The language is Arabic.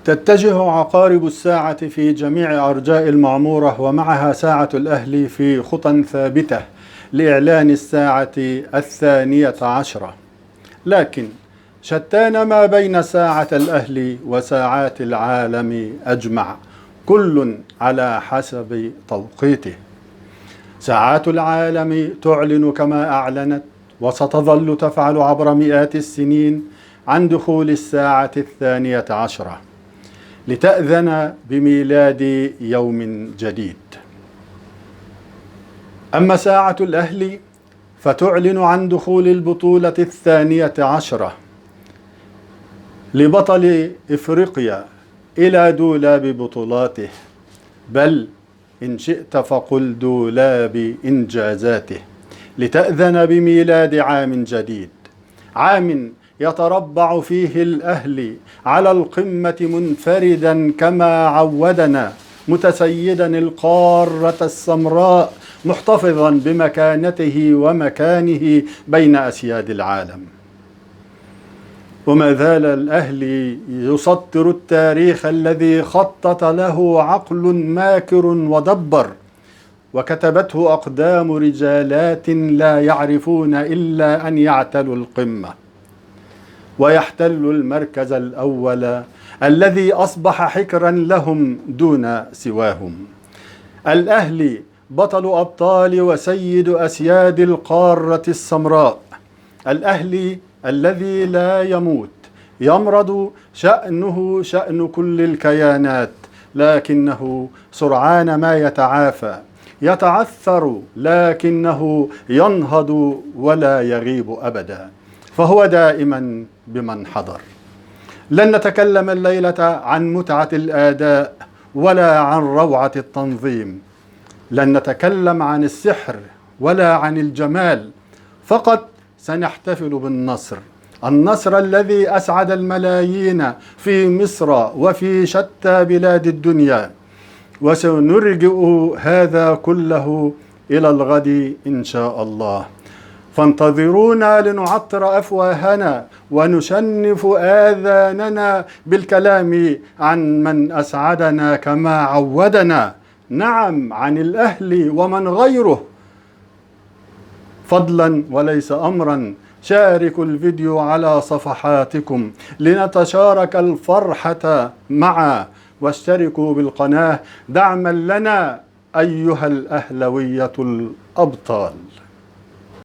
تتجه عقارب الساعة في جميع أرجاء المعمورة، ومعها ساعة الأهل في خطى ثابتة لإعلان الساعة 12، لكن شتان ما بين ساعة الأهل وساعات العالم أجمع، كل على حسب توقيته. ساعات العالم تعلن كما أعلنت وستظل تفعل عبر مئات السنين عن دخول الساعة 12 لتأذن بميلاد يوم جديد. أما ساعة الأهل فتعلن عن دخول البطولة 12 لبطل إفريقيا إلى دولاب بطولاته، بل إن شئت فقل دولاب إنجازاته، لتأذن بميلاد عام جديد، عام يتربع فيه الأهلي على القمة منفردا كما عودنا، متسيدا القارة السمراء، محتفظا بمكانته ومكانه بين أسياد العالم. وما زال الأهلي يسطر التاريخ الذي خطط له عقل ماكر ودبر، وكتبته أقدام رجالات لا يعرفون إلا أن يعتلوا القمة ويحتلوا المركز الأول الذي أصبح حكرا لهم دون سواهم. الأهلي بطل أبطال وسيد أسياد القارة السمراء، الأهلي الذي لا يموت، يمرض شأنه شأن كل الكيانات، لكنه سرعان ما يتعافى، يتعثر لكنه ينهض ولا يغيب أبدا، فهو دائما بمن حضر. لن نتكلم الليلة عن متعة الآداء ولا عن روعة التنظيم، لن نتكلم عن السحر ولا عن الجمال، فقط سنحتفل بالنصر، النصر الذي أسعد الملايين في مصر وفي شتى بلاد الدنيا، وسنرجئ هذا كله إلى الغد إن شاء الله. فانتظرونا لنعطر أفواهنا ونشنف آذاننا بالكلام عن من أسعدنا كما عودنا، نعم عن الأهلي ومن غيره. فضلا وليس أمرا شاركوا الفيديو على صفحاتكم لنتشارك الفرحة معا، واشتركوا بالقناة دعما لنا أيها الأهلوية الأبطال.